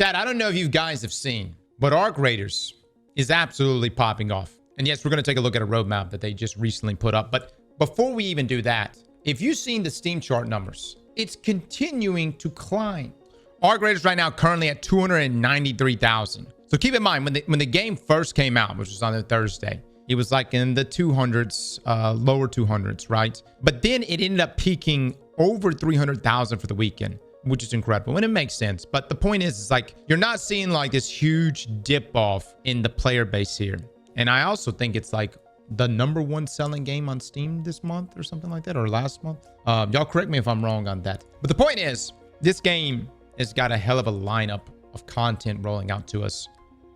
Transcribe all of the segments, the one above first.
Chad, I don't know if you guys have seen, but Arc Raiders is absolutely popping off. And yes, we're going to take a look at a roadmap that they just recently put up. But before we even do that, if you've seen the Steam chart numbers, it's continuing to climb. Arc Raiders right now currently at 293,000. So keep in mind, when the game first came out, which was on a Thursday, it was like in the 200s, lower 200s, right? But then it ended up peaking over 300,000 for the weekend, which is incredible. And it makes sense. But the point is like, you're not seeing like this huge dip off in the player base here. And I also think it's like the #1 selling game on Steam this month or something like that, or last month. Y'all correct me if I'm wrong on that. But the point is, this game has got a hell of a lineup of content rolling out to us.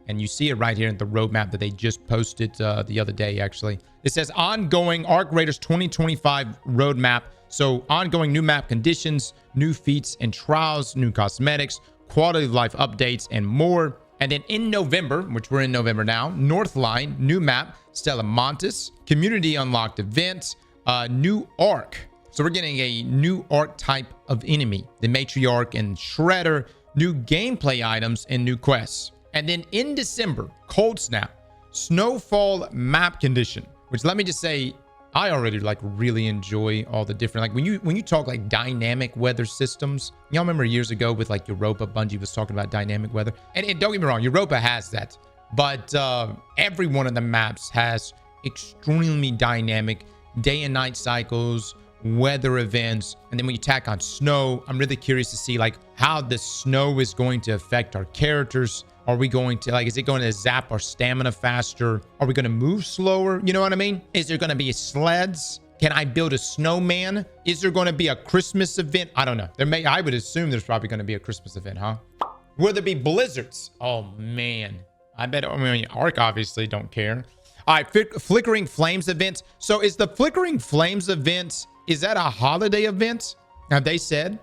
And you see it right here in the roadmap that they just posted the other day, actually. It says ongoing Arc Raiders 2025 roadmap. So ongoing new map conditions, new feats and trials, new cosmetics, quality of life updates, and more. And then in November, which we're in November now, Northline, new map, Stella Montes, community unlocked events, new arc. So we're getting a new arc type of enemy, the Matriarch and Shredder, new gameplay items, and new quests. And then in December, Cold Snap, Snowfall map condition, which let me just say, I already like really enjoy all the different, like when you talk like dynamic weather systems, y'all remember years ago with like Europa, Bungie was talking about dynamic weather. And don't get me wrong, Europa has that, but every one of the maps has extremely dynamic day and night cycles, weather events. And then when you tack on snow, I'm really curious to see like how the snow is going to affect our characters. Are we going to, like, is it going to zap our stamina faster? Are we going to move slower? You know what I mean? Is there going to be sleds? Can I build a snowman? Is there going to be a Christmas event? I don't know. I would assume there's probably going to be a Christmas event, huh? Will there be blizzards? Oh, man. I mean, Ark obviously don't care. All right, Flickering Flames event. So is the Flickering Flames event, is that a holiday event? Have they said?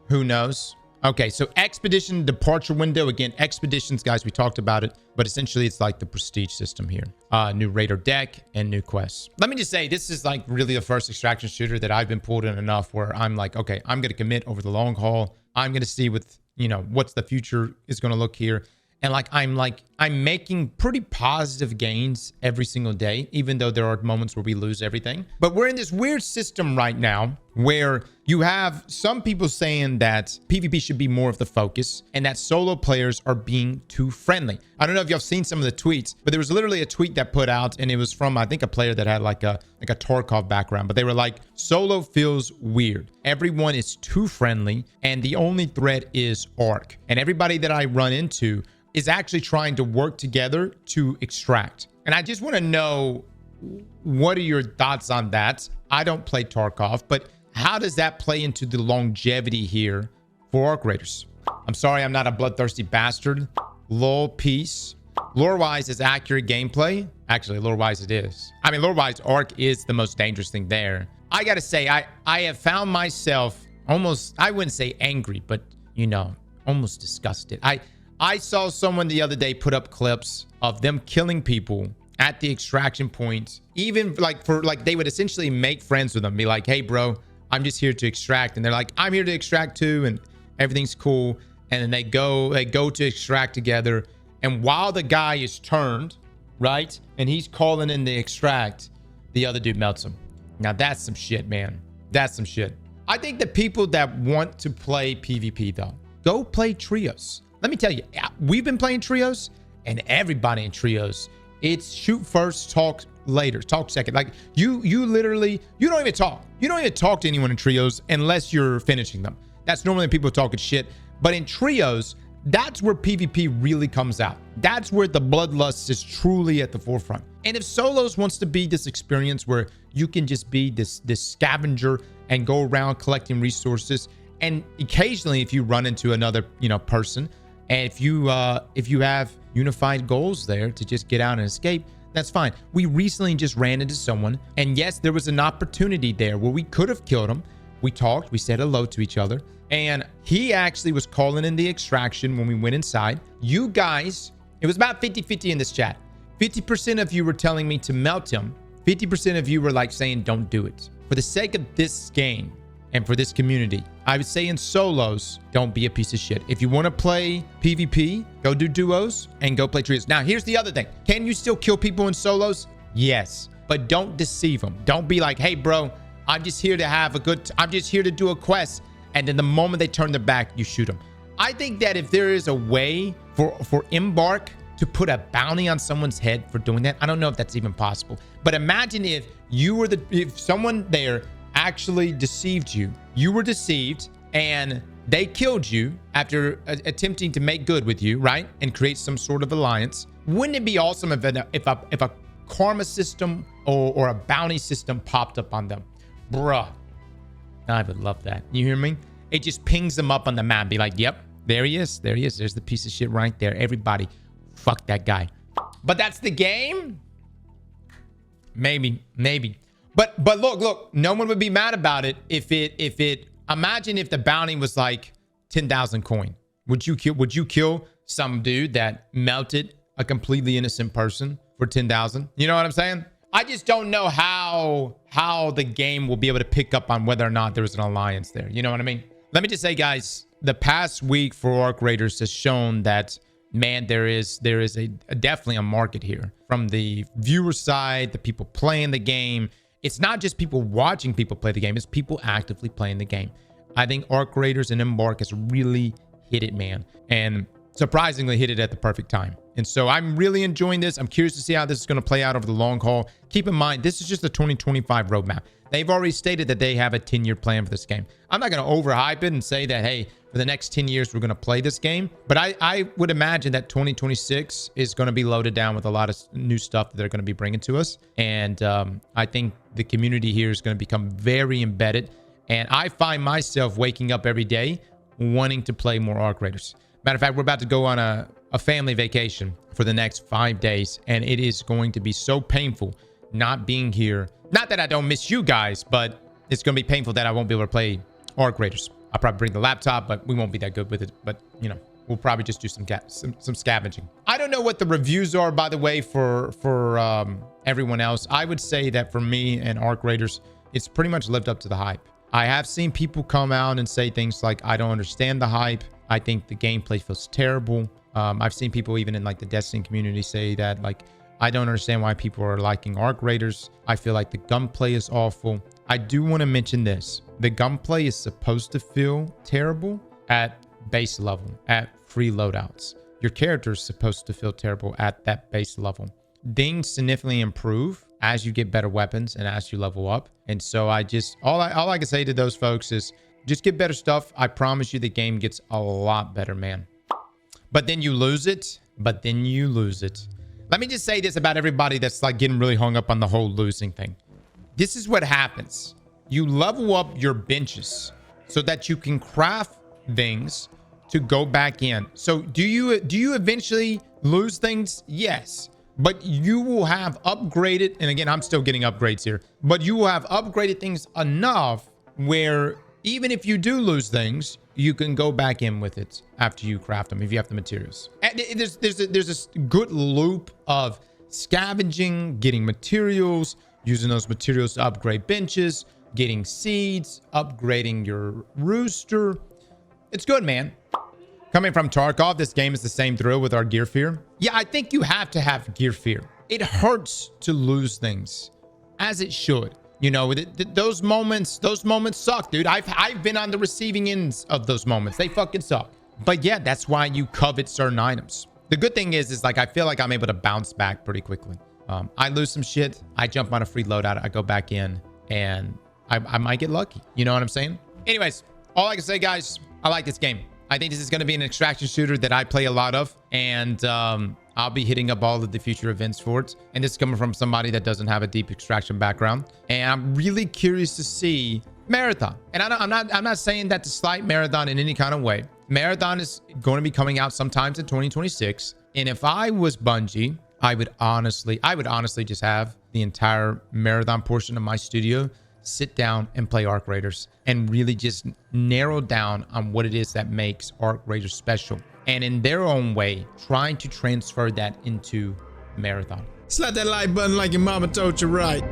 Who knows? Okay, so Expedition departure window. Again, Expeditions, guys, we talked about it, but essentially it's like the prestige system here. New Raider deck and new quests. Let me just say, this is like really the first extraction shooter that I've been pulled in enough where I'm like, okay, I'm going to commit over the long haul. I'm going to see what, you know, what's the future is going to look here. And I'm making pretty positive gains every single day, even though there are moments where we lose everything. But we're in this weird system right now where you have some people saying that PvP should be more of the focus and that solo players are being too friendly. I don't know if y'all seen some of the tweets, but there was literally a tweet that put out, and it was from, I think, a player that had like a Tarkov background, but they were like, solo feels weird. Everyone is too friendly and the only threat is Arc. And everybody that I run into is actually trying to work together to extract. And I just want to know, what are your thoughts on that? I don't play Tarkov, but how does that play into the longevity here for Arc Raiders? I'm sorry, I'm not a bloodthirsty bastard. Lol, peace. Lore-wise is accurate gameplay. Actually, lore-wise it is. I mean, lore-wise, Arc is the most dangerous thing there. I gotta say, I have found myself almost, I wouldn't say angry, but, you know, almost disgusted. I saw someone the other day put up clips of them killing people at the extraction point, even like they would essentially make friends with them, be like, hey bro, I'm just here to extract. And they're like, I'm here to extract too. And everything's cool. And then they go to extract together. And while the guy is turned, right, and he's calling in the extract, the other dude melts him. Now that's some shit, man. That's some shit. I think the people that want to play PvP though, go play trios. Let me tell you, we've been playing trios, and everybody in trios, it's shoot first, talk later, talk second. Like you literally, you don't even talk. You don't even talk to anyone in trios unless you're finishing them. That's normally people talking shit. But in trios, that's where PvP really comes out. That's where the bloodlust is truly at the forefront. And if solos wants to be this experience where you can just be this scavenger and go around collecting resources, and occasionally if you run into another, you know, person, and if you have unified goals there to just get out and escape, that's fine. We recently just ran into someone, and yes, there was an opportunity there where we could have killed him. We talked, we said hello to each other, and he actually was calling in the extraction when we went inside. You guys, it was about 50-50 in this chat. 50% of you were telling me to melt him. 50% of you were like saying, don't do it. For the sake of this game and for this community, I would say in solos, don't be a piece of shit. If you want to play PvP, go do duos and go play trios. Now, here's the other thing. Can you still kill people in solos? Yes, but don't deceive them. Don't be like, hey, bro, I'm just here to have a good, I'm just here to do a quest. And then the moment they turn their back, you shoot them. I think that if there is a way for Embark to put a bounty on someone's head for doing that, I don't know if that's even possible. But imagine if you were if someone there actually deceived you. You were deceived and they killed you after attempting to make good with you, right? And create some sort of alliance. Wouldn't it be awesome if a karma system or a bounty system popped up on them? Bruh. I would love that. You hear me? It just pings them up on the map. Be like, yep, there he is. There he is. There's the piece of shit right there. Everybody, fuck that guy. But that's the game? Maybe. But look, no one would be mad about it if it imagine if the bounty was like 10,000 coin. Would you kill some dude that melted a completely innocent person for 10,000? You know what I'm saying? I just don't know how the game will be able to pick up on whether or not there's an alliance there. You know what I mean? Let me just say, guys, the past week for Arc Raiders has shown that, man, there is definitely a market here. From the viewer side, the people playing the game. It's not just people watching people play the game. It's people actively playing the game. I think Arc Raiders and Embark has really hit it, man. And surprisingly hit it at the perfect time. And so I'm really enjoying this. I'm curious to see how this is going to play out over the long haul. Keep in mind, this is just the 2025 roadmap. They've already stated that they have a 10-year plan for this game. I'm not going to overhype it and say that, hey, for the next 10 years, we're going to play this game. But I would imagine that 2026 is going to be loaded down with a lot of new stuff that they're going to be bringing to us. And I think the community here is going to become very embedded. And I find myself waking up every day wanting to play more Arc Raiders. Matter of fact, we're about to go on a family vacation for the next 5 days. And it is going to be so painful not being here. Not that I don't miss you guys, but it's going to be painful that I won't be able to play Arc Raiders. I'll probably bring the laptop, but we won't be that good with it. But, you know, we'll probably just do some scavenging. I don't know what the reviews are, by the way, for everyone else. I would say that for me and Arc Raiders, it's pretty much lived up to the hype. I have seen people come out and say things like, I don't understand the hype. I think the gameplay feels terrible. I've seen people even in like the Destiny community say that, like, I don't understand why people are liking Arc Raiders. I feel like the gunplay is awful. I do want to mention this. The gunplay is supposed to feel terrible at base level, at free loadouts. Your character is supposed to feel terrible at that base level. Things significantly improve as you get better weapons and as you level up. And so I just, all I can say to those folks is just get better stuff. I promise you the game gets a lot better, man. But then you lose it. Let me just say this about everybody that's like getting really hung up on the whole losing thing. This is what happens. You level up your benches so that you can craft things to go back in. So do you eventually lose things? Yes. But you will have upgraded, and again, I'm still getting upgrades here, but you will have upgraded things enough where even if you do lose things, you can go back in with it after you craft them if you have the materials. And there's this good loop of scavenging, getting materials, using those materials to upgrade benches, getting seeds, upgrading your rooster. It's good, man. Coming from Tarkov, this game is the same thrill with our gear fear. Yeah, I think you have to have gear fear. It hurts to lose things, as it should. You know, those moments suck, dude. I've been on the receiving ends of those moments. They fucking suck. But yeah, that's why you covet certain items. The good thing is like, I feel like I'm able to bounce back pretty quickly. I lose some shit. I jump on a free loadout. I go back in and I might get lucky. You know what I'm saying? Anyways, all I can say, guys, I like this game. I think this is going to be an extraction shooter that I play a lot of. And I'll be hitting up all of the future events for it. And this is coming from somebody that doesn't have a deep extraction background. And I'm really curious to see Marathon. And I'm not saying that to slight Marathon in any kind of way. Marathon is going to be coming out sometimes in 2026. And if I was Bungie, I would honestly just have the entire Marathon portion of my studio sit down and play Arc Raiders and really just narrow down on what it is that makes Arc Raiders special. And in their own way, trying to transfer that into Marathon. Slap that like button like your mama told you right.